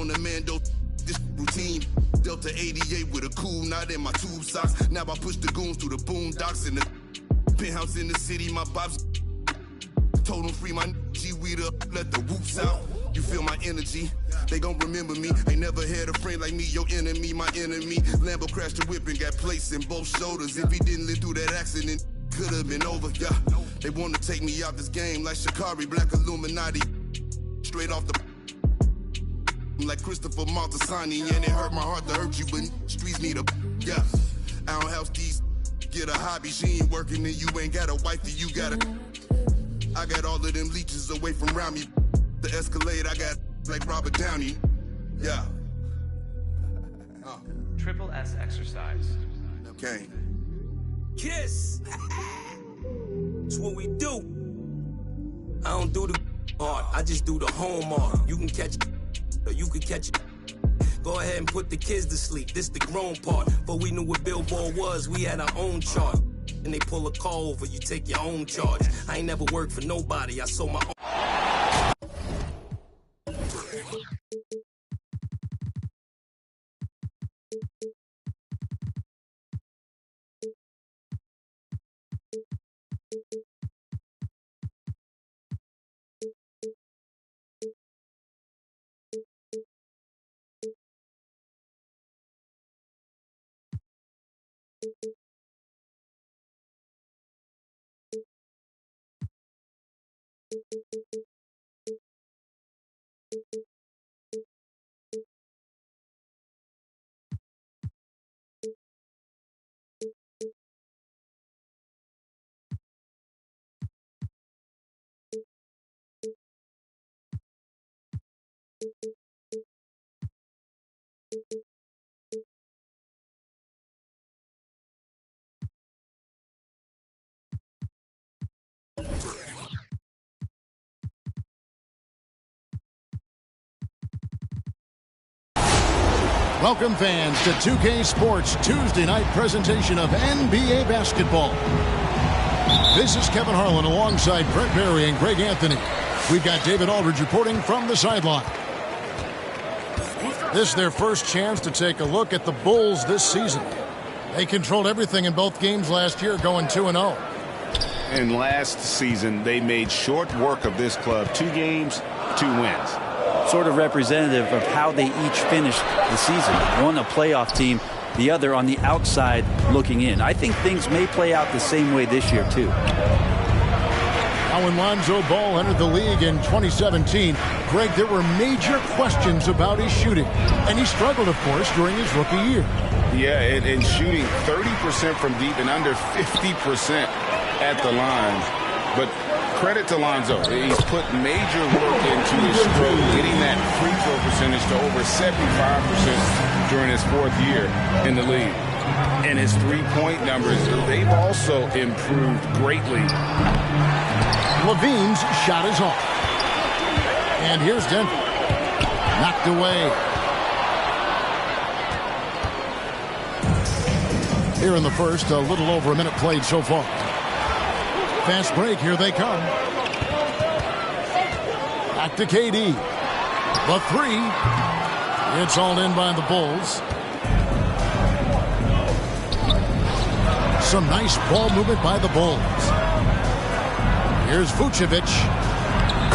on the Mando. This routine. Delta 88 with a cool knot in my tube socks. Now I push the goons through the boondocks in the penthouse in the city. My pops told them free my G-weed up, let the whoops out. You feel my energy, they gon' remember me. Ain't never had a friend like me, your enemy, my enemy. Lambo crashed the whip and got placed in both shoulders. If he didn't live through that accident, could've been over, yeah. They wanna take me out this game like Shikari, Black Illuminati. Straight off the like Christopher Maltasani, and it hurt my heart to hurt you, but streets need a, yeah. I don't help these, get a hobby, she ain't working and you ain't got a wifey, you got a. I got all of them leeches away from around me. The Escalade, I got like Robert Downey. Yeah. Triple S exercise. Okay. Kiss. That's what we do. I don't do the part. I just do the homework. You can catch it, or you can catch it. Go ahead and put the kids to sleep. This the grown part. But we knew what Billboard was. We had our own chart. And they pull a call over, you take your own charge. I ain't never worked for nobody, I sold my own. Welcome fans to 2K Sports Tuesday night presentation of NBA basketball. This is Kevin Harlan alongside Brent Barry and Greg Anthony. We've got David Aldridge reporting from the sideline. This is their first chance to take a look at the Bulls this season. They controlled everything in both games last year, going 2-0. And last season, they made short work of this club. 2 games, 2 wins. Sort of representative of how they each finished the season. One a playoff team, the other on the outside looking in. I think things may play out the same way this year, too. Now, when Lonzo Ball entered the league in 2017, Greg, there were major questions about his shooting. And he struggled, of course, during his rookie year. Yeah, and shooting 30% from deep and under 50% at the line. But credit to Lonzo. He's put major work into his stroke, getting that free throw percentage to over 75% during his 4th year in the league. And his three-point numbers, they've also improved greatly. Levine's shot is off. And here's Denver. Knocked away. Here in the first, a little over a minute played so far. Fast break, here they come. Back to KD. The 3. It's all in by the Bulls. Some nice ball movement by the Bulls. Here's Vucevic.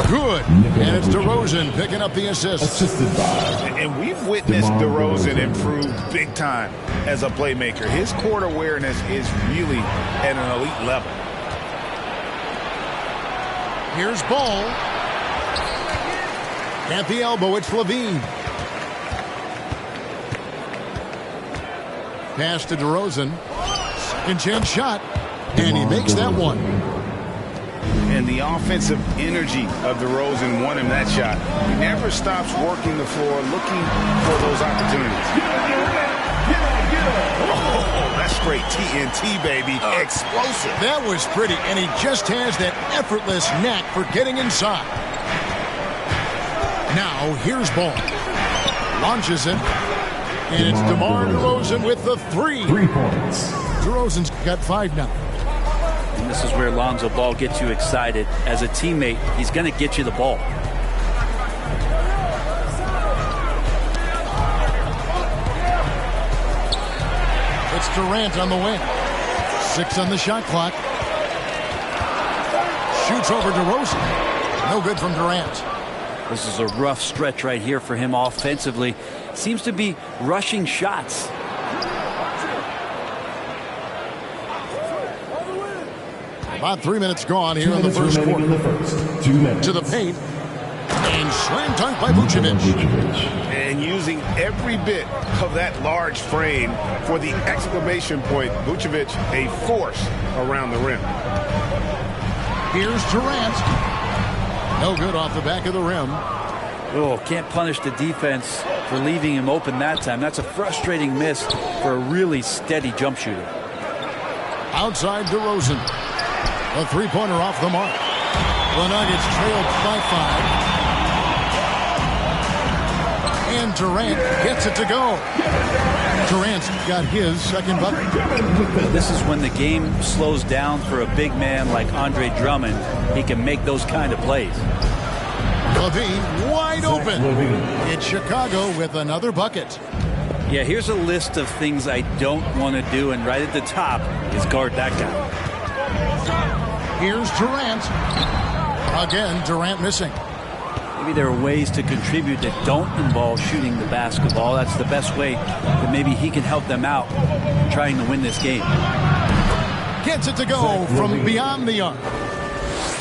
Good. And it's DeRozan picking up the assist. And we've witnessed DeRozan improve big time as a playmaker. His court awareness is really at an elite level. Here's Ball. At the elbow, it's Levine. Pass to DeRozan. Second chance shot. And he makes that one. And the offensive energy of DeRozan won him that shot. He never stops working the floor, looking for those opportunities. Oh, that's straight TNT, baby. Explosive. That was pretty, and he just has that effortless knack for getting inside. Now, here's Ball. Launches it. And it's DeMar DeRozan with the 3. 3 points. DeRozan's got 5 now. And this is where Lonzo Ball gets you excited. As a teammate, he's going to get you the ball. Durant on the wing. 6 on the shot clock. Shoots over DeRozan. No good from Durant. This is a rough stretch right here for him offensively. Seems to be rushing shots. About 3 minutes gone here in the first quarter. To the paint. And slam dunk by Vucevic. And using every bit of that large frame for the exclamation point. Vucevic, a force around the rim. Here's Durant. No good off the back of the rim. Oh, can't punish the defense for leaving him open that time. That's a frustrating miss for a really steady jump shooter. Outside DeRozan. A three-pointer off the mark. The Nuggets trailed by 5. And Durant gets it to go. Durant's got his second bucket. This is when the game slows down for a big man like Andre Drummond. He can make those kind of plays. LaVine wide open. It's Chicago with another bucket. Yeah, here's a list of things I don't want to do, and right at the top is guard that guy. Here's Durant. Again, Durant missing. Maybe there are ways to contribute that don't involve shooting the basketball. That's the best way that maybe he can help them out trying to win this game. Gets it to go from beyond the arc.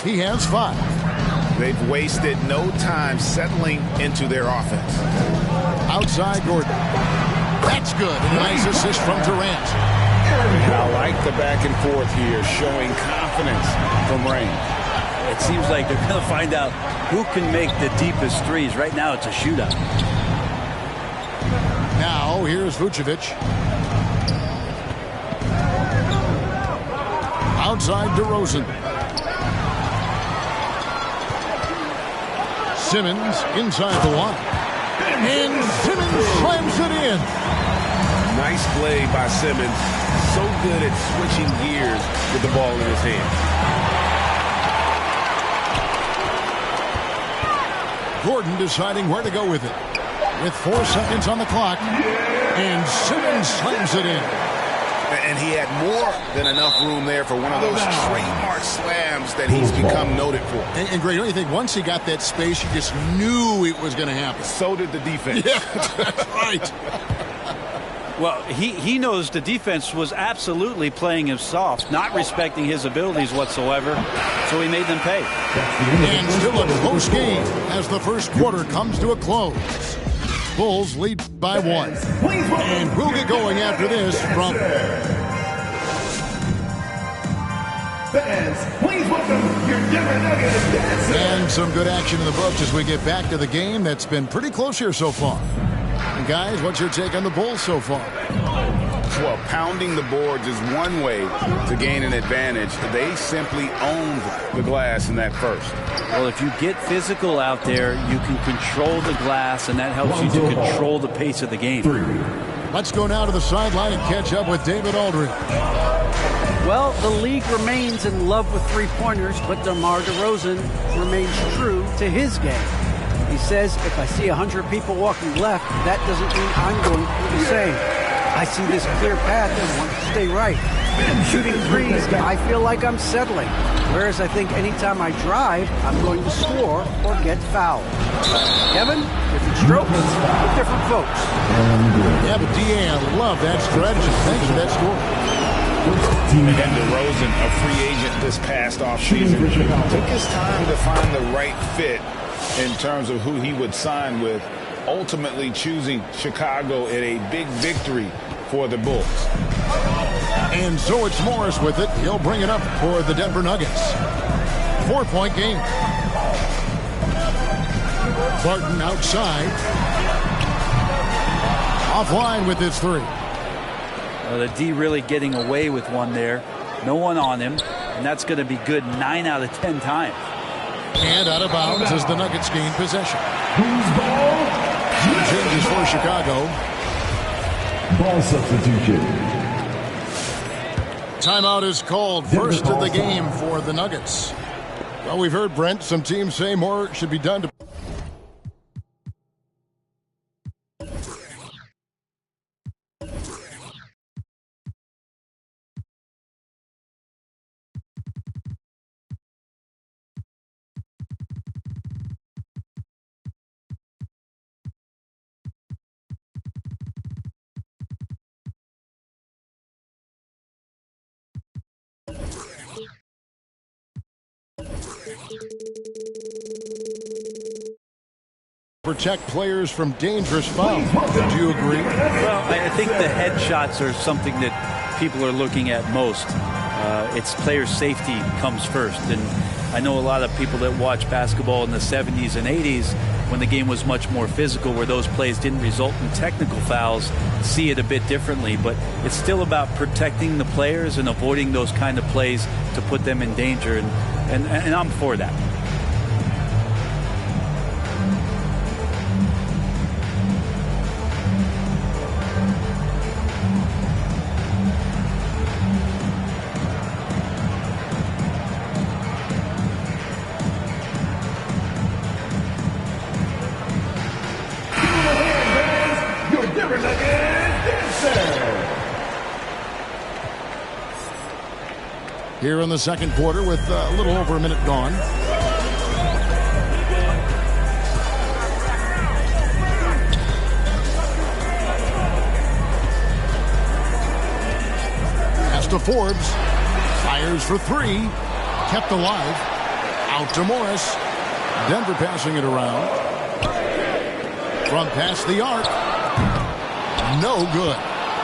He has 5. They've wasted no time settling into their offense. Outside Gordon. That's good. A nice assist from Durant. I like the back and forth here, showing confidence from Rain. It seems like they're going to find out who can make the deepest threes. Right now it's a shootout. Now here's Vucevic. Outside DeRozan. Simmons inside the line. And Simmons slams it in. Nice play by Simmons. So good at switching gears with the ball in his hand. Gordon deciding where to go with it. With 4 seconds on the clock. And Simmons slams it in. And he had more than enough room there for one of those trademark slams that he's become noted for. And Greg, don't you think once he got that space, you just knew it was going to happen? So did the defense. Yeah, that's right. Well, he knows the defense was absolutely playing him soft, not respecting his abilities whatsoever, so he made them pay. And still a close game as the first quarter comes to a close. Bulls lead by 1. And we'll get going after this from... Fans, please welcome your Denver Nuggets. And some good action in the books as we get back to the game that's been pretty close here so far. And guys, what's your take on the Bulls so far? Well, pounding the boards is one way to gain an advantage. They simply owned the glass in that first. Well, if you get physical out there, you can control the glass, and that helps you to control the pace of the game. Let's go now to the sideline and catch up with David Aldridge. Well, the league remains in love with three-pointers, but DeMar DeRozan remains true to his game. He says, if I see 100 people walking left, that doesn't mean I'm going to do the same. I see this clear path and want to stay right. Shooting threes, I feel like I'm settling. Whereas I think anytime I drive, I'm going to score or get fouled. Kevin, different strokes with different folks. Yeah, but DA, I love that strategy. Thanks for that score. And DeRozan, a free agent this past offseason, took his time to find the right fit in terms of who he would sign with, ultimately choosing Chicago in a big victory for the Bulls. And so it's Morris with it. He'll bring it up for the Denver Nuggets. 4-point game. Barton outside. Offline with his 3. Well, the D really getting away with one there. No one on him, and that's going to be good 9 out of 10 times. And out of bounds as the Nuggets gain possession. Changes for Chicago. Ball substitution. Timeout is called. First of the game for the Nuggets. Well, we've heard, Brent, some teams say more should be done to protect players from dangerous fouls. Do you agree? Well, I think the headshots are something that people are looking at most. It's player safety comes first. And I know a lot of people that watch basketball in the 70s and 80s when the game was much more physical, where those plays didn't result in technical fouls, see it a bit differently. But it's still about protecting the players and avoiding those kind of plays to put them in danger. And I'm for that. Here in the second quarter with a little over a minute gone. Pass to Forbes. Fires for three. Kept alive. Out to Morris. Denver passing it around. From past the arc. No good.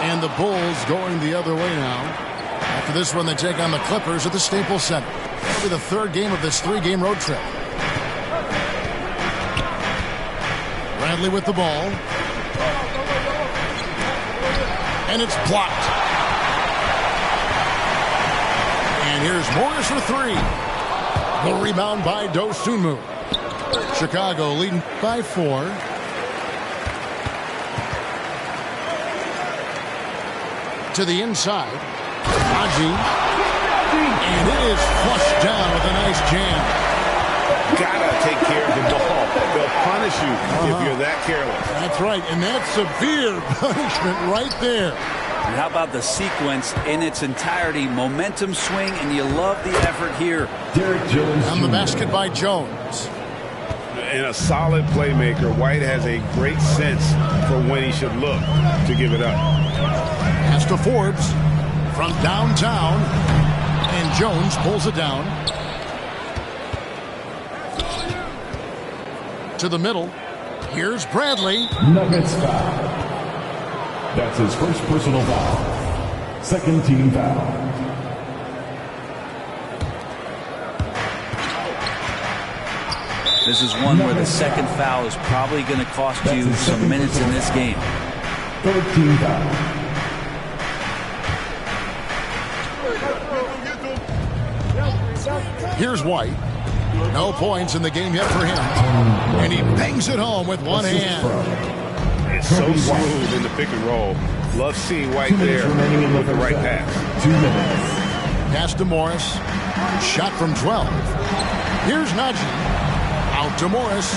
And the Bulls going the other way now. After this one, they take on the Clippers at the Staples Center. It'll be the third game of this three-game road trip. Bradley with the ball. And it's blocked. And here's Morris for three. The rebound by Dosunmu. Chicago leading by 4. To the inside. Haji. And it is flushed down with a nice jam. Gotta take care of the ball. They'll punish you if you're that careless. That's right, and that's severe punishment right there. And how about the sequence in its entirety? Momentum swing, and you love the effort here. Derek Jones. On the basket by Jones. And a solid playmaker. White has a great sense for when he should look to give it up. Pass to Forbes from downtown. And Jones pulls it down. To the middle. Here's Bradley. Nuggets foul. That's his first personal foul. Second team foul. This is one where the second foul is probably going to cost you some minutes in this game. Third team foul. Here's White. No points in the game yet for him. And he bangs it home with one hand. It's so smooth in the pick and roll. Love seeing White there with the right pass. 2 minutes. Pass to Morris. Shot from 12. Here's Najee. Out to Morris.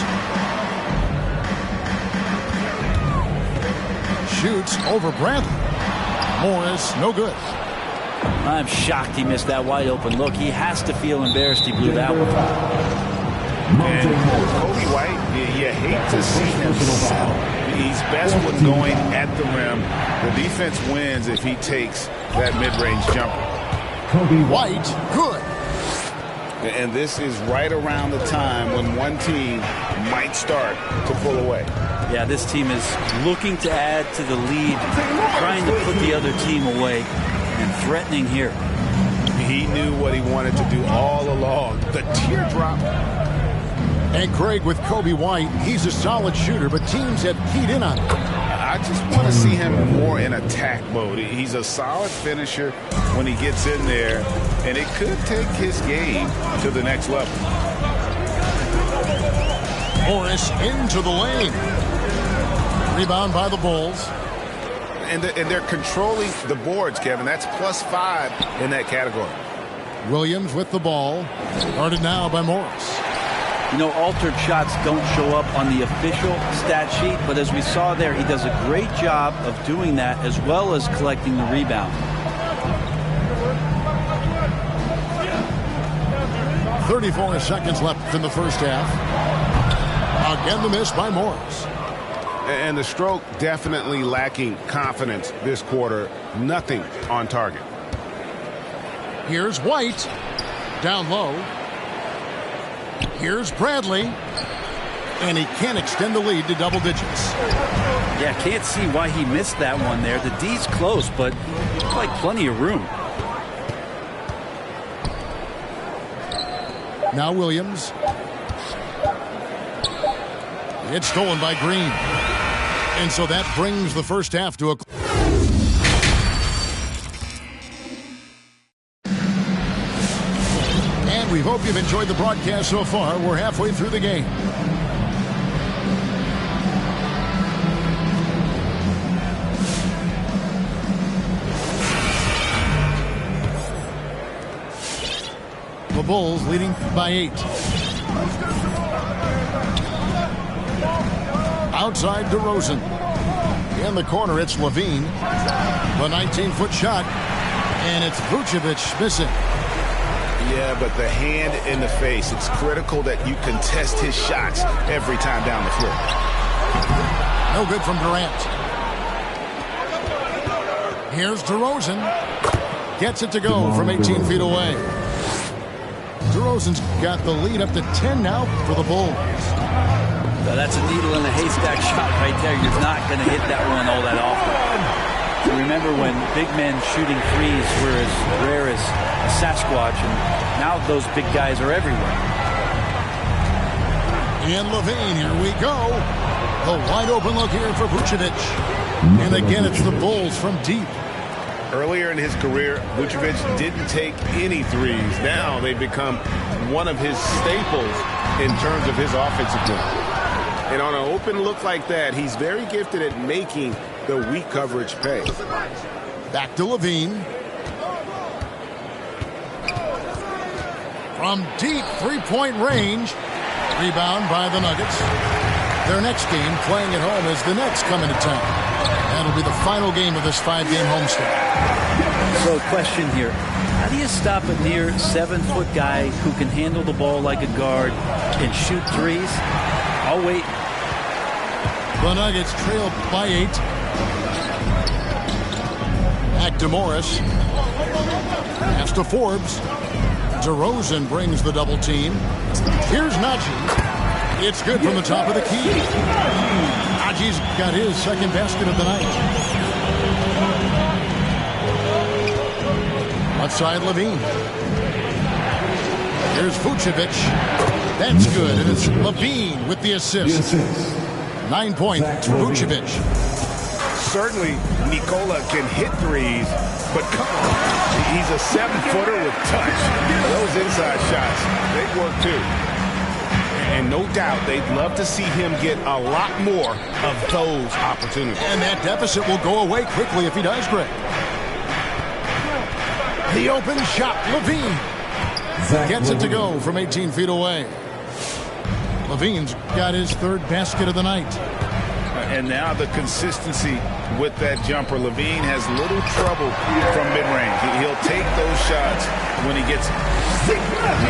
Shoots over Bradley. Morris, no good. I'm shocked he missed that wide open look. He has to feel embarrassed he blew that one. And Coby White, you hate to see him settle. He's best when going at the rim. The defense wins if he takes that mid-range jumper. Coby White, good. And this is right around the time when one team might start to pull away. Yeah, this team is looking to add to the lead, trying to put the other team away, and threatening here. He knew what he wanted to do all along. The teardrop. And Craig, with Coby White, he's a solid shooter, but teams have keyed in on him. I just want to see him more in attack mode. He's a solid finisher when he gets in there, and it could take his game to the next level. Morris into the lane. Rebound by the Bulls. And they're controlling the boards, Kevin. That's +5 in that category. Williams with the ball. Guarded now by Morris. You know, altered shots don't show up on the official stat sheet, but as we saw there, he does a great job of doing that as well as collecting the rebound. 34 seconds left in the first half. Again, the miss by Morris. And the stroke definitely lacking confidence this quarter. Nothing on target. Here's White. Down low. Here's Bradley. And he can extend the lead to double digits. Yeah, can't see why he missed that one there. The D's close, but like plenty of room. Now Williams. It's stolen by Green. And so that brings the first half to a... And we hope you've enjoyed the broadcast so far. We're halfway through the game. The Bulls leading by 8. Outside DeRozan. In the corner, it's Levine. The 19-foot shot. And it's Vucevic missing. Yeah, but the hand in the face. It's critical that you contest his shots every time down the floor. No good from Durant. Here's DeRozan. Gets it to go from 18 feet away. DeRozan's got the lead up to 10 now for the Bulls. So that's a needle in a haystack shot right there. You're not going to hit that one all that often. So remember when big men shooting threes were as rare as a Sasquatch, and now those big guys are everywhere. And Levine, here we go. The wide open look here for Vucevic. And again, it's the Bulls from deep. Earlier in his career, Vucevic didn't take any threes. Now they've become one of his staples in terms of his offensive game. And on an open look like that, he's very gifted at making the weak coverage pay. Back to Levine. From deep three-point range. Rebound by the Nuggets. Their next game, playing at home, as the Nets come into town. That'll be the final game of this 5-game homestand. So a question here. How do you stop a near 7-foot guy who can handle the ball like a guard and shoot threes? I'll wait. The Nuggets trail by 8. Back to Morris. Pass to Forbes. DeRozan brings the double team. Here's Najee. It's good from the top of the key. Najee's got his second basket of the night. Left side, Levine. Here's Vucevic. That's good, and it's Levine with the assist. 9 points to Vucevic. Certainly, Nikola can hit threes, but come on. He's a 7-footer with touch. Those inside shots, they work too. And no doubt they'd love to see him get a lot more of those opportunities. And that deficit will go away quickly if he does, Greg. The open shot, Levine. Gets it to go from 18 feet away. Levine's got his third basket of the night. And now the consistency with that jumper. Levine has little trouble from mid-range. He'll take those shots when he gets it.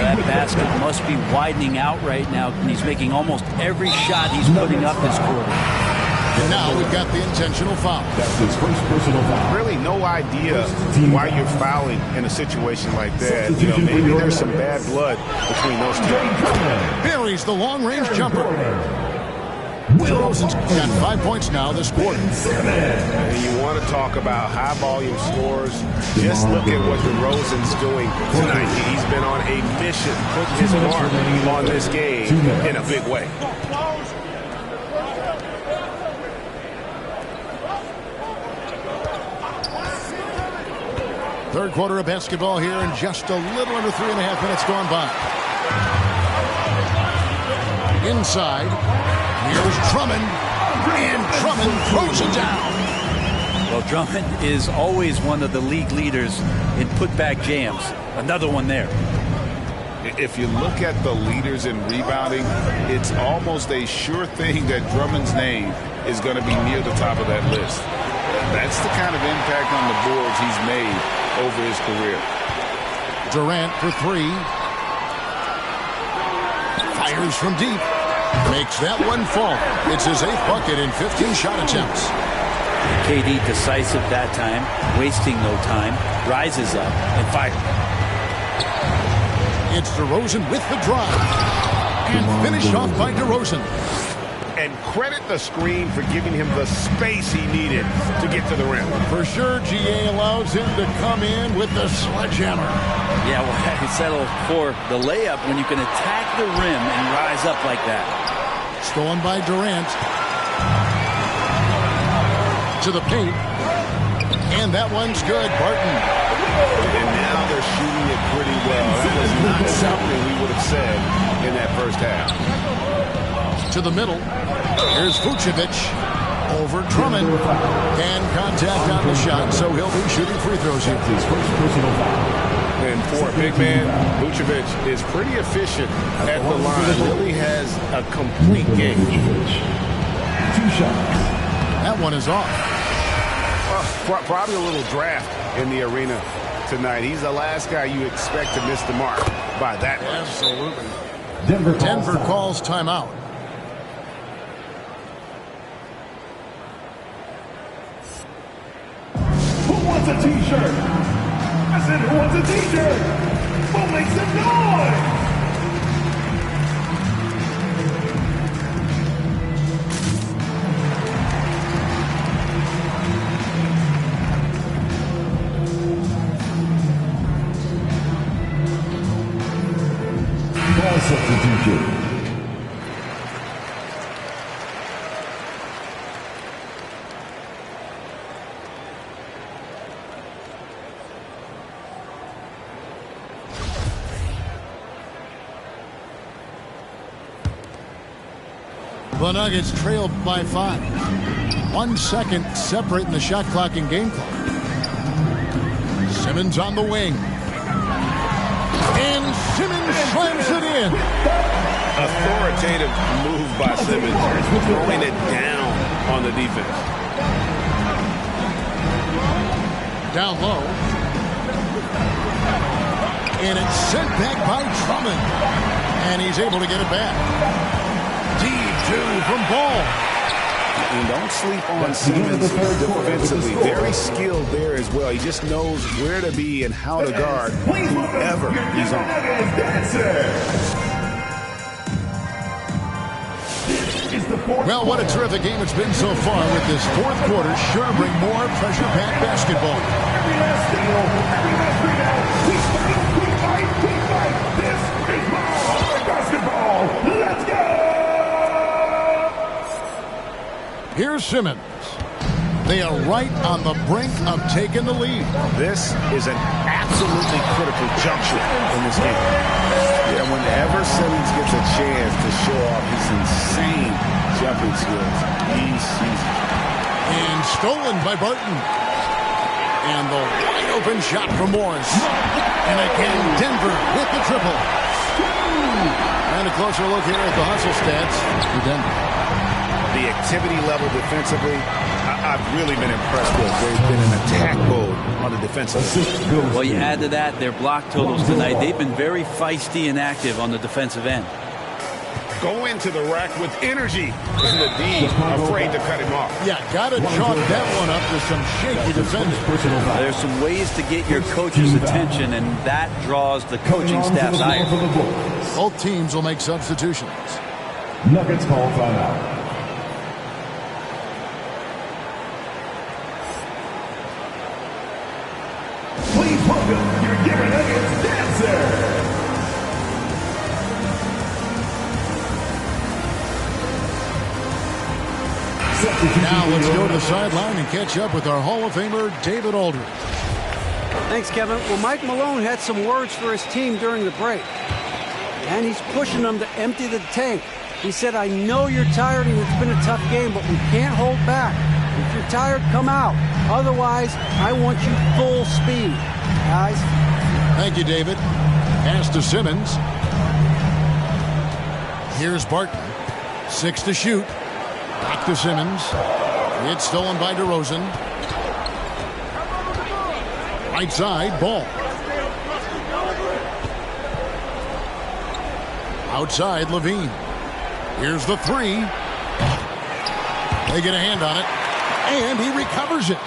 That basket must be widening out right now. He's making almost every shot he's putting up this quarter. And now we've got the intentional foul. That's his first personal foul. Really no idea why you're fouling in a situation like that. You know, maybe there's some bad blood between those two. Buries the long-range jumper. DeRozan's got 5 points now this quarter. And you want to talk about high-volume scores. Just look at what DeRozan's doing tonight. He's been on a mission, putting his mark on this game in a big way. Third quarter of basketball here, and just a little under 3.5 minutes gone by. Inside, here's Drummond, and Drummond throws it down. Well, Drummond is always one of the league leaders in putback jams. Another one there. If you look at the leaders in rebounding, it's almost a sure thing that Drummond's name is going to be near the top of that list. That's the kind of impact on the boards he's made over his career. Durant for 3. Fires from deep. Makes that one fall. It's his 8th bucket in 15 shot attempts. KD decisive that time, wasting no time, rises up and fires. It's DeRozan with the drive. And finished off by DeRozan. And credit the screen for giving him the space he needed to get to the rim. For sure, GA allows him to come in with the sledgehammer. Yeah, well, I settle for the layup when you can attack the rim and rise up like that. Stolen by Durant. To the paint. And that one's good. Barton. And now they're shooting it pretty well. That was not something we would have said in that first half. To the middle. Here's Vucevic over Drummond. And contact on the shot, so he'll be shooting free throws here. And for a big man, Vucevic is pretty efficient at the line. Really has a complete game. 2 shots. That one is off. Probably a little draft in the arena tonight. He's the last guy you expect to miss the mark by that much. Absolutely. Denver calls timeout. Who wants a t-shirt? I said, who wants a t-shirt? Who makes some noise? Ball substitution. The Nuggets trailed by 5. 1 second separating the shot clock and game clock. Simmons on the wing. And Simmons slams it in. Authoritative move by Simmons, throwing it down on the defense. Down low. And it's sent back by Drummond. And he's able to get it back. D2 from Ball. And don't sleep on Simmons defensively. Very skilled there as well. He just knows where to be and how to guard whoever he's on. Well, what a terrific game it's been so far with this fourth quarter. Sure bring more pressure-packed basketball. Every last steal, every last rebound. We fight, we fight. This is ball, basketball. Let's go! Here's Simmons. They are right on the brink of taking the lead. This is an absolutely critical juncture in this game. Yeah, whenever Simmons gets a chance to show off his insane jumping skills, he sees it. And stolen by Barton. And the wide open shot from Morris. And again, Denver with the triple. And a closer look here at the hustle stats for Denver. The activity level defensively, I've really been impressed with. They've been in attack mode on the defensive end. Well, you add to that their block totals tonight. They've been very feisty and active on the defensive end. Go into the rack with energy. And the D afraid to cut him off. Yeah, got to chalk that one up to some shaky defending. There's some ways to get your coach's attention, and that draws the coaching staff's ire. Both teams will make substitutions. Nuggets call timeout. Please welcome your Denver Nuggets dancer. Now let's go to the sideline and catch up with our Hall of Famer, David Aldridge. Thanks, Kevin. Well, Mike Malone had some words for his team during the break, and he's pushing them to empty the tank. He said, I know you're tired and it's been a tough game, but we can't hold back. If you're tired, come out. Otherwise, I want you full speed. Guys. Thank you, David. Pass to Simmons. Here's Barton. 6 to shoot. Back to Simmons. It's stolen by DeRozan. Right side, Ball. Outside, Levine. Here's the 3. They get a hand on it. And he recovers it.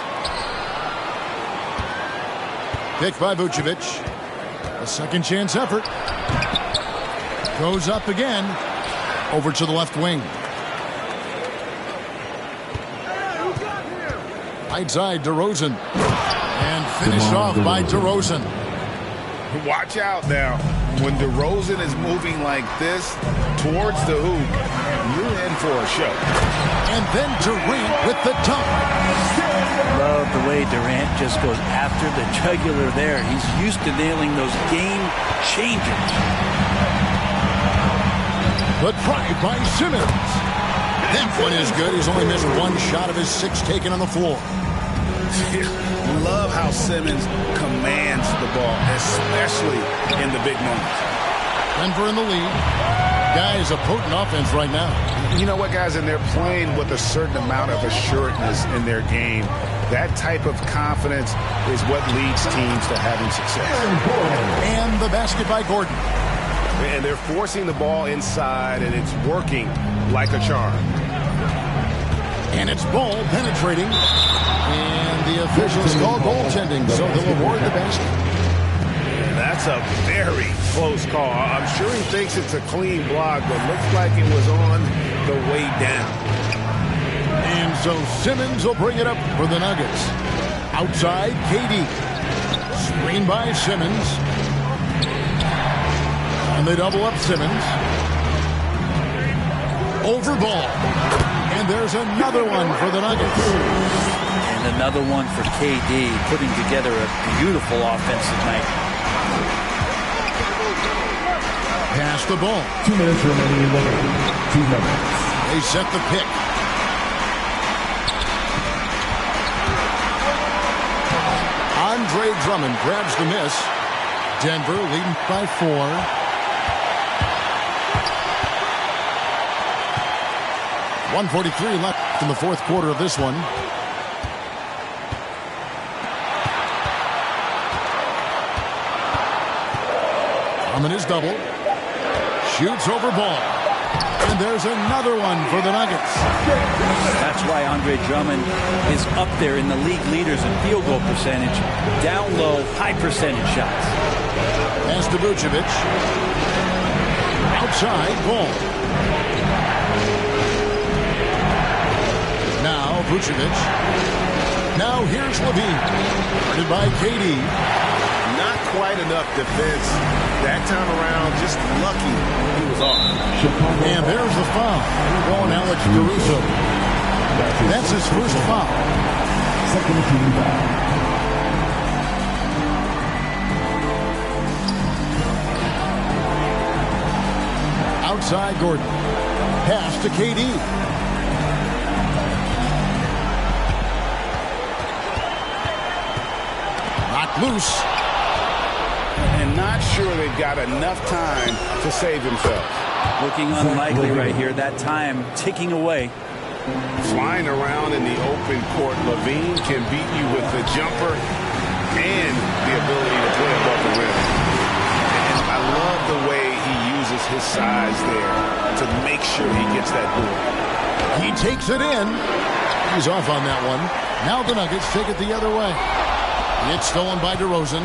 Picked by Vucevic. A second chance effort. Goes up again. Over to the left wing. Right side, DeRozan. And finished off by DeRozan. Watch out now. When DeRozan is moving like this towards the hoop, you're in for a show. And then Durant with the dunk. Love the way Durant just goes after the jugular there. He's used to nailing those game changers. The drive by Simmons. That one is good. He's only missed one shot of his 6 taken on the floor. Love how Simmons commands the ball, especially in the big moments. Denver in the lead. Guys, a potent offense right now. You know what, guys? And they're playing with a certain amount of assuredness in their game. That type of confidence is what leads teams to having success. And the basket by Gordon. And they're forcing the ball inside, and it's working like a charm. And it's Ball penetrating. And the officials call goaltending, so they'll award the basket. That's a very close call. I'm sure he thinks it's a clean block, but looks like it was on the way down. And so Simmons will bring it up for the Nuggets. Outside, KD. Screen by Simmons. And they double up Simmons. Over Ball. And there's another one for the Nuggets. And another one for KD, putting together a beautiful offensive night. Pass the ball. 2 minutes remaining in the game. 2 minutes. They set the pick. Andre Drummond grabs the miss. Denver leading by 4. .143 left in the fourth quarter of this one. Drummond is double. Shoots over Ball. And there's another one for the Nuggets. That's why Andre Drummond is up there in the league leaders in field goal percentage. Down low, high percentage shots. Pass to Vucevic. Outside, Ball. Now Vucevic. Now here's Levine. Guarded by KD. Not quite enough defense that time around. Just lucky he was off. And there's the foul on Alex Caruso. That's his first foul. Second team foul. Outside Gordon. Pass to KD. Knocked loose. And not sure they've got enough time to save themselves. Looking unlikely right here. That time ticking away. Flying around in the open court, Levine can beat you with the jumper and the ability to play above the rim. And I love the way he uses his size there to make sure he gets that board. He takes it in. He's off on that one. Now the Nuggets take it the other way. It's stolen by DeRozan.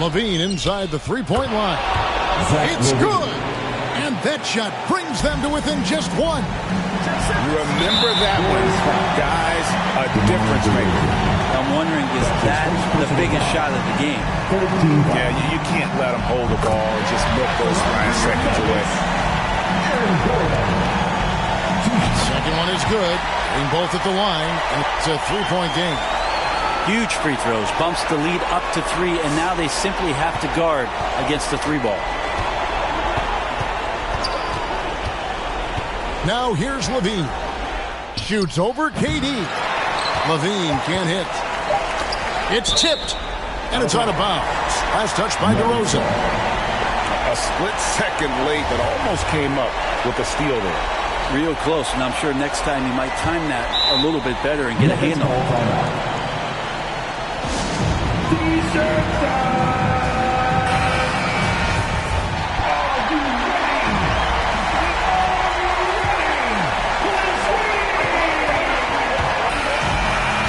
Levine inside the three-point line. It's good. And that shot brings them to within just 1. Remember that one, guys, a difference maker. I'm wondering, is that the biggest shot of the game? Yeah, you can't let them hold the ball and just milk those last seconds away. Second one is good. Being both at the line, and it's a three-point game. Huge free throws, bumps the lead up to 3, and now they simply have to guard against the 3-ball. Now here's Levine. Shoots over KD. Levine can't hit. It's tipped, and it's out of bounds. Last touch by DeRozan. A split second late, but almost came up with a steal there. Real close, and I'm sure next time he might time that a little bit better and get a handle.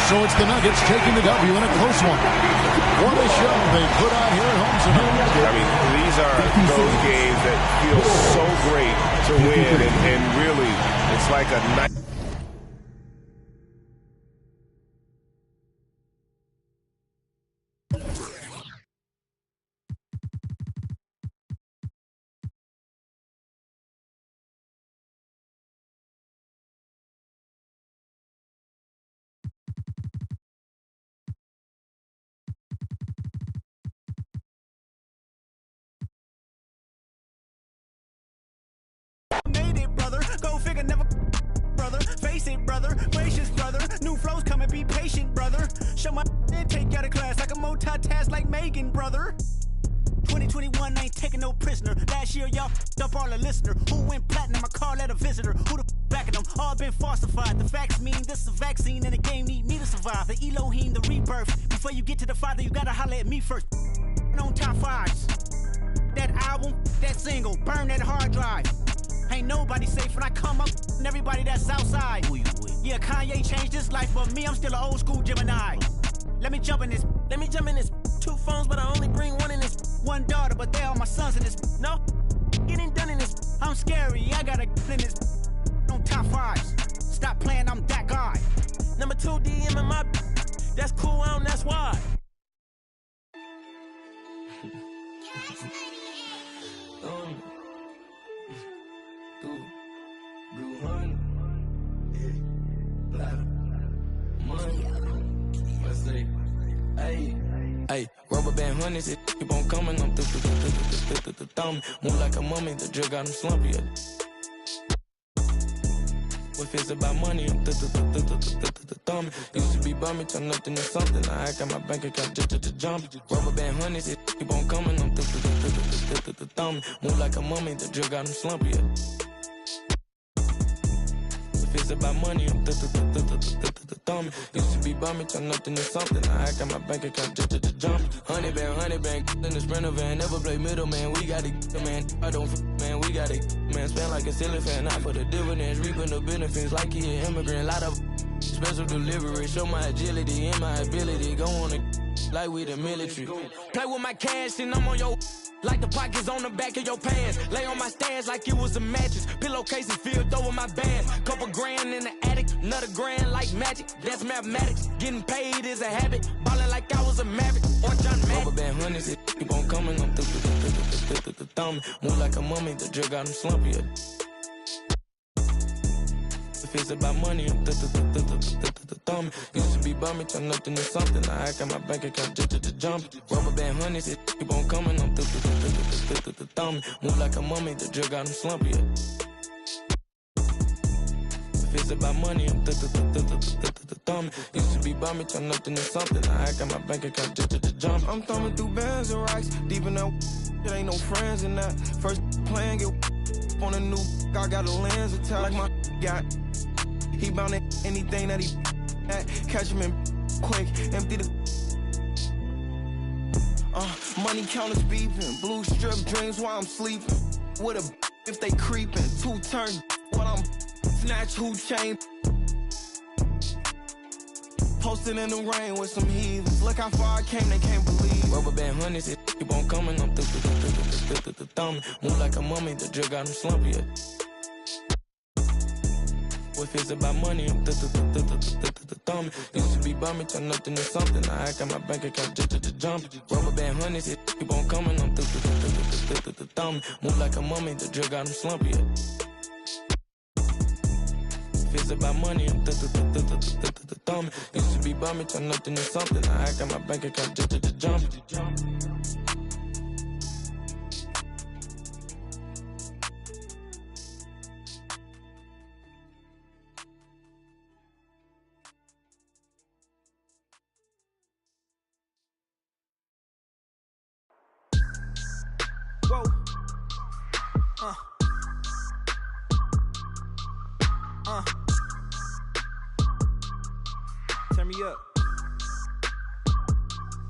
So it's the Nuggets taking the W in a close one. What a show they put on here at home tonight. I mean, these are those games that feel so great to win, and really, it's like a night. Go figure, never, brother. Face it, brother. Gracious, brother. New flows coming, be patient, brother. Show my and take you out of class like a multitask like Megan, brother. 2021 ain't taking no prisoner. Last year, y'all up all the listener. Who went platinum? I call that a visitor. Who the back of them? All been falsified. The facts mean this is a vaccine and the game need me to survive. The Elohim, the rebirth. Before you get to the Father, you gotta holler at me first. On top fives. That album, that single, burn that hard drive. Ain't nobody safe when I come up and everybody that's outside. Yeah, Kanye changed his life, but me, I'm still an old school Gemini. Let me jump in this. 2 phones, but I only bring one in this. 1 daughter, but they all my sons in this. No, getting done in this. I'm scary, I gotta get in this. On top fives. Stop playing, I'm that guy. Number 2 DM in my. That's cool, that's why. Hey, rubber band hundreds, it keep on coming. I'm through the thumb. Move like a mummy, the drug got him slumpy. If it's about money, I'm the thumb. Used to be bummy, turn nothing to something. I got my bank account just to jump. Rubber band hundreds, it keep on coming. I'm the thumb. Move like a mummy, the drug got him slumpy. If it's about money, I'm the thumb. Used to be bummy, turn nothing to something. I got my bank account just to jump. 100 band, in the Sprinter van. Never play middleman, we got it, man. I don't, man, we got it, man. Spend like a silly fan, not for the dividends. Reaping the benefits like he an immigrant. Lot of special delivery. Show my agility and my ability. Go on it like we the military. Play with my cash and I'm on your. Like the pockets on the back of your pants. Lay on my stands like it was a mattress. Pillowcases filled over my bands. Couple grand in the attic, another grand like magic. That's mathematics. Getting paid is a habit. Ballin' like I was a Maverick or John Madden. Rubber band hundreds, it keep on coming. I'm through the thumb. Move like a mummy, the drug got him slumpy. If it's about money, I'm the thumb. Used to be bummy, turn nothing to something. I got my bank account just to jump. Rubber band hundreds, it keep on coming. I'm through the thumb. Move like a mummy, the drug got him slumpy. If it's about money, I'm the thumb. Used to be bummy, turn nothing to something. I got my bank account just to jump. I'm thumbing through bands and racks. Deep in that, it ain't no friends in that. First playing, get on a new. I got a lens attached like my got. He bound to anything that he at. Catch him in quick, empty the. Money counters beeping, blue strip dreams while I'm sleeping. With a if they creeping, 2 turn while I'm snatch who chain. Posted in the rain with some heathens. Look how far I came, they can't believe. Rubber band hundreds, it keep on coming. I'm through the thumb. Move like a mummy, the drug got him slumpy. If it's about money, I'm the thumb. Used to be bummy, turn nothing to something. I got my bank account just to jump. Rubber band hundreds, it keep on coming. I'm through the thumb. Move like a mummy, the drug got him slumpy. If it's about money, I'm the thumb. Used to be bummy, turn nothing to something. I got my bank account just to jump. Whoa. Turn me up.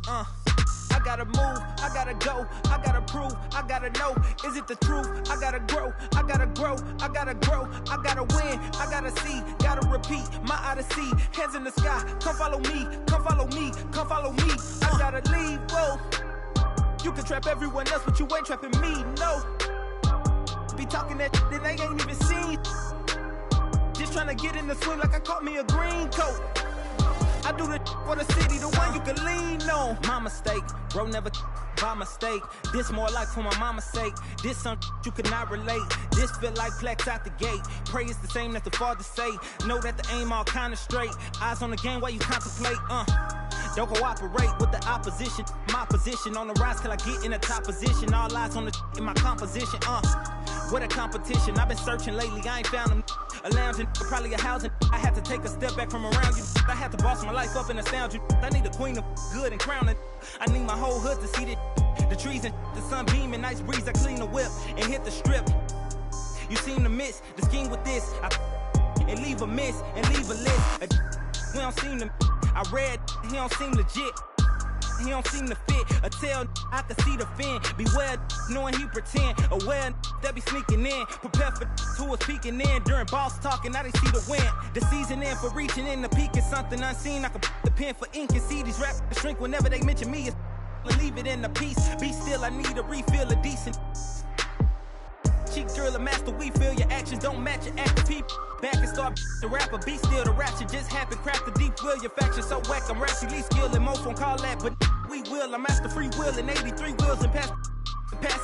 I gotta move, I gotta go, I gotta prove, I gotta know, is it the truth? I gotta grow, I gotta grow, I gotta grow, I gotta win, I gotta see, gotta repeat, my odyssey, hands in the sky, come follow me, come follow me, come follow me, I gotta leave, whoa. You can trap everyone else, but you ain't trapping me, no. Be talking that shit that they ain't even seen. Just trying to get in the swing like I caught me a green coat. I do the for the city, the one you can lean on. My mistake, bro, never by mistake. This more like for my mama's sake. This something you could not relate. This feel like Plex out the gate. Pray it's the same that the father say. Know that the aim all kinda straight. Eyes on the game while you contemplate, Don't cooperate with the opposition. My position on the rise till I get in the top position. All eyes on the in my composition, What a competition. I've been searching lately, I ain't found them. A lounging, probably a housing. I had to take a step back from around you. I had to boss my life up and astound you. I need a queen of good and crown it. I need my whole hood to see the trees and the sun beaming, nice breeze. I clean the whip and hit the strip. You seem to miss the scheme with this. And leave a miss and leave a list. We don't seem to. I read, he don't seem legit. He don't seem to fit. A tell I can see the fin. Beware knowing he pretend. Aware that be sneaking in. Prepare for who was peeking in. During boss talking, now they see the win. The season in for reaching in the peak is something unseen. I can put the pen for ink and see these raps shrink whenever they mention me. Leave it in the piece. Be still, I need a refill of decent. Cheek drill a master, we feel your actions don't match your active people. Back and start the rapper, be still the ratchet just happen. Craft the deep will, your faction so whack. I'm rationally skilled and most won't call that, but we will. I'm master free will and 83 wheels and pass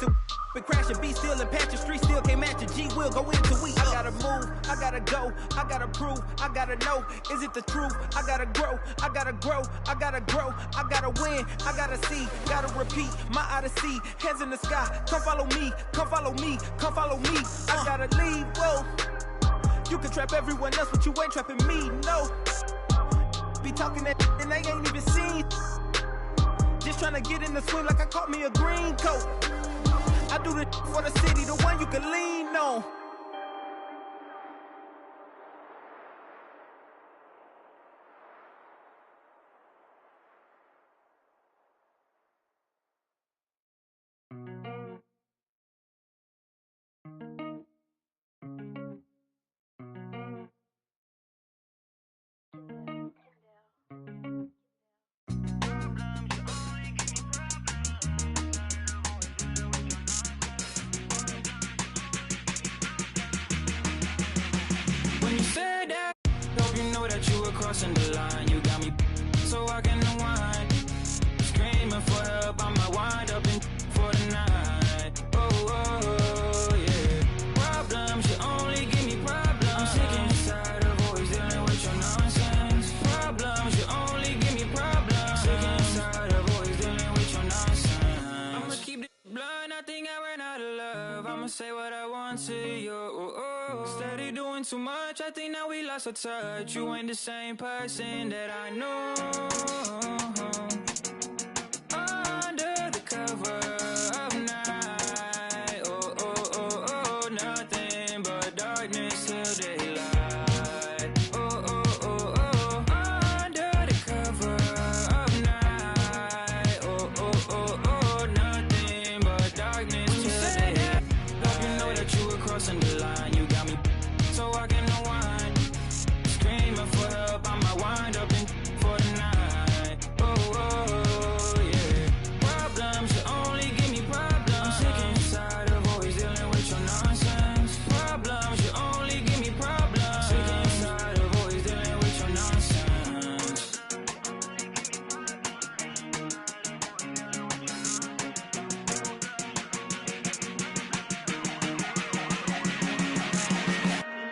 it. Been crashing, be still and patch your street still can't match a G will go into we. I gotta move, I gotta go, I gotta prove, I gotta know, is it the truth? I gotta grow, I gotta grow, I gotta grow, I gotta win, I gotta see, gotta repeat, my odyssey, hands in the sky, come follow me, come follow me, come follow me, I gotta leave, whoa. You can trap everyone else, but you ain't trapping me, no. Be talking that and they ain't even seen. Just trying to get in the swing like I caught me a green coat. I do the for the city, the one you can lean on. Crossing the line, you got me so I can unwind. Screaming for help, I might wind up in for the night. Oh, yeah. Problems, you only give me problems. I'm sick and tired of always dealing with your nonsense. Problems, you only give me problems. Sick and tired of always dealing with your nonsense. I'ma keep it blunt, I think I ran out of love. I'ma say what I want to you. Steady doing too much, I think now we lost our touch. You ain't the same person that I know. Under the cover of night, oh, nothing but darkness till daylight. Oh, under the cover of night, oh, nothing but darkness till daylight. Hope you know that you were crossing the line. You got me so I can unwind. Screaming for help, I might wind up in for the night. Oh, yeah. Problems, you only give me problems. I'm sick and tired of always dealing with your nonsense. Problems, you only give me problems. Sick and tired of always dealing with your nonsense.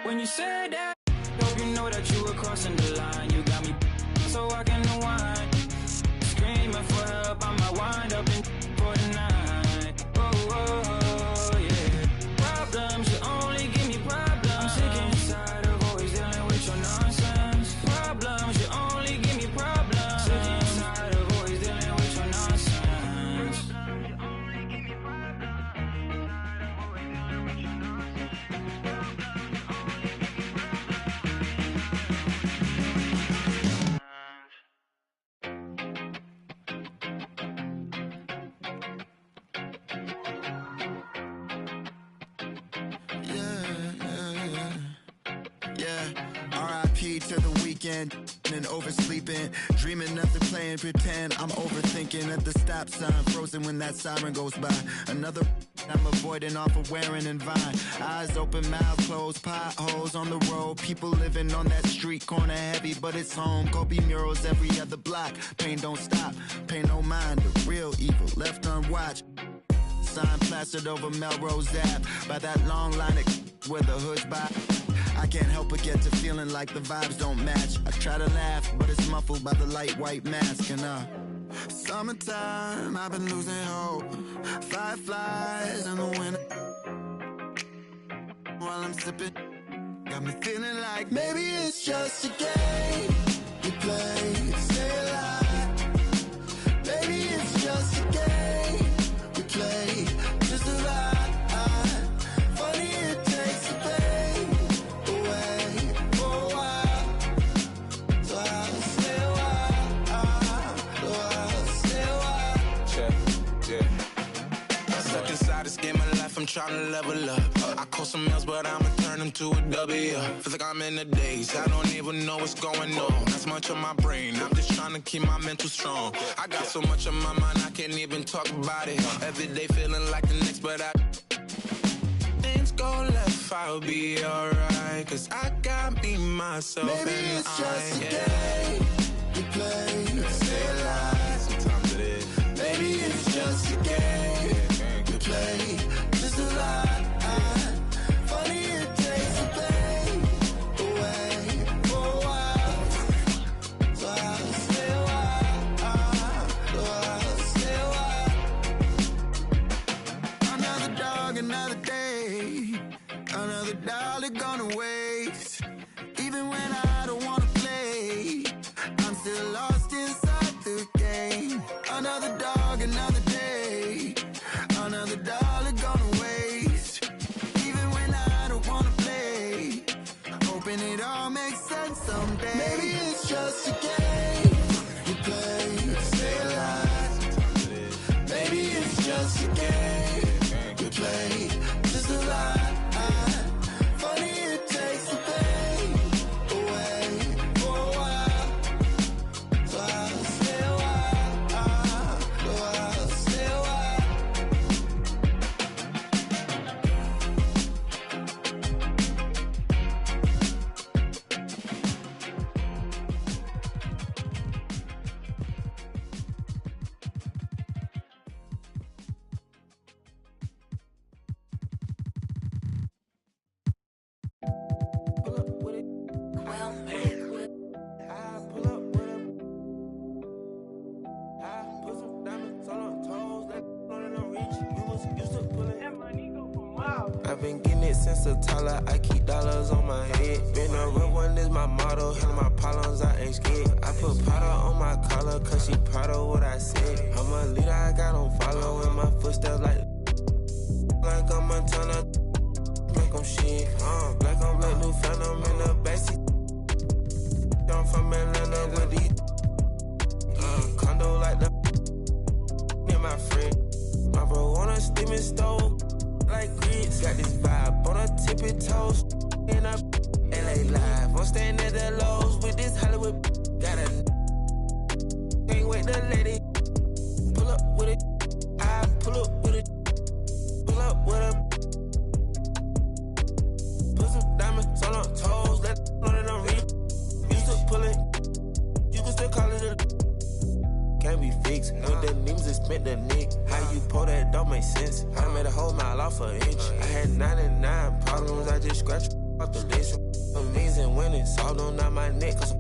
When you said that, hope you know that you were crossing the line. You got me so I can unwind. Screaming for help, I might wind up in for the night. Oh, yeah. Problems, you only give me problems. I'm sick and tired of always dealing with your nonsense. Problems, you only give me problems. Sick and tired of always dealing with your nonsense. Yeah, R.I.P. to the weekend and oversleeping, dreaming nothing, playing pretend. I'm overthinking at the stop sign, frozen when that siren goes by. Another I'm avoiding off of wearing and Vine. Eyes open, mouth closed, potholes on the road. People living on that street corner heavy, but it's home. Kobe murals every other block. Pain don't stop, pay no mind. The real evil left unwatched. Sign plastered over Melrose Ave by that long line of where the hood's by. I can't help but get to feeling like the vibes don't match. I try to laugh, but it's muffled by the light white mask. And summertime, I've been losing hope. Fireflies in the winter. While I'm sipping, got me feeling like maybe it's just a game we play to stay alive. Maybe it's just a game we play to survive. Funny it takes the pain away for a while. So I'll stay a while. So I'll stay a while. Check, yeah. I'm stuck inside this game of life, I'm trying to level up. I call some L's, but I'ma turn them to a W. Feel like I'm in the days, I don't even know what's going on. Not so much on my brain, I'm just trying to keep my mental strong. I got so much on my mind, I can't even talk about it. Every day feeling like the next, but things go left, I'll be alright. Cause I got me, myself, maybe and it's just a game we play to stay alive. Sometimes it is. Maybe it's just a game we play to survive. Funny it takes the pain away for a while. So I'll stay a while. So I'll stay a while. Another dog, another day. Another dollar gonna waste. Even when I don't wanna play, I'm still lost inside the game. Another dog, another day. Another dollar gonna waste. Even when I don't wanna play, hoping it all makes sense someday. Maybe it's just a game we play to stay alive. Maybe it's just a game we play to survive. Funny it takes the pain away for a while. So I'll stay a while. So I'll stay a while. I've been getting it since a toddler, I keep dollars on my head. Been a real one is my motto, handle my problems, I ain't scared. I put powder on my collar, cause she proud of what I said. I'm a leader, I got on follow in my footsteps like I'm Montana, black on shit. Black on black, new phantom in the backseat. I'm from Atlanta with these condo like the and my friend. My bro on a steaming stove like grits. Got this vibe on a tippy toes. In a LA live. I'm staying at the Lowe's with this Hollywood. Got a can't wait to let it pull up with it. I pull up with it. Pull up with a put some diamonds on her toes. Let know that I'm real. Used to pull it. You can still call it a can't be fixed. With the names and spent the nick. How you pull that don't make sense. I made a whole mile off an inch. I had 99 problems, I just scratched off the list. Amazing winning, solved on out my neck. Cause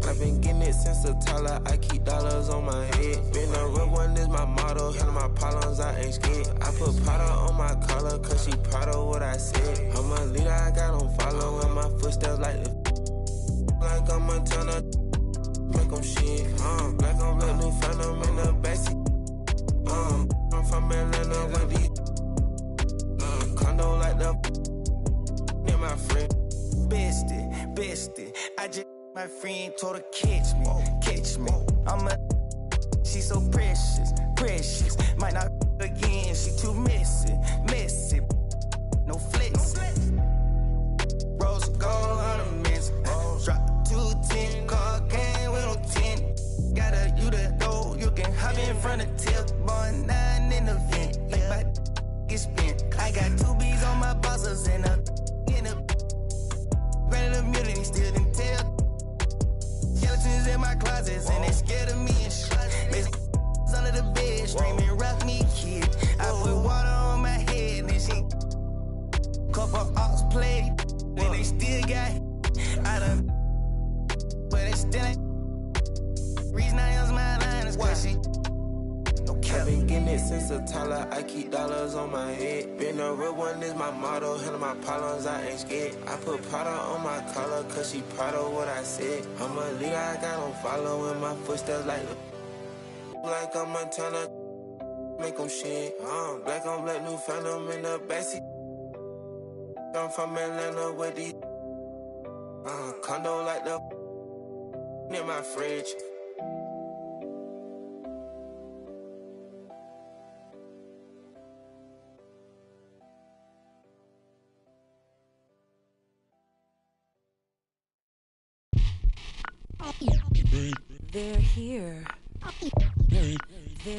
I've been getting it since a toddler, I keep dollars on my head. Been a real one is my motto, handle my problems, I ain't scared. I put powder on my collar, cause she proud of what I said. I'm a leader, I got on follow in my footsteps like like I'm Montana. Black on shit, black on black, new phantom in the backseat. I'm from Atlanta with these condo like the and my friend. Bestie, I just my friend told her catch me. She so precious. Might not again, she too messy. No flex. Rose gold on they still didn't tell. Skeletons in my closets, and they scared of me and shit. Under the bed, screaming, rock me, kid. I put water on my head, and she couple ox played, and they still got I done, but they still ain't. Reason I use my line is cause she I've been getting it since a toddler. I keep dollars on my head. Been a real one is my motto. Handle my problems, I ain't scared. I put Prada on my collar, cause she proud of what I said. I'm a leader, I got on following my footsteps like I'm a turner. Make them shit. Black on black, new phantom in the backseat. I'm from Atlanta with these condo like the in my fridge. They're here. They're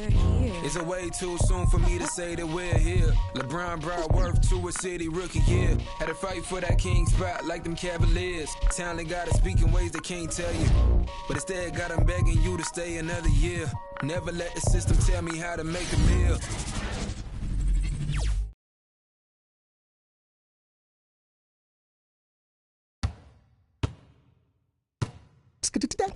here. It's a way too soon for me to say that we're here. LeBron brought worth to a city rookie year. Had to fight for that king spot like them Cavaliers. Talent gotta speak in ways they can't tell you, but instead got them begging you to stay another year. Never let the system tell me how to make a meal. Skidoo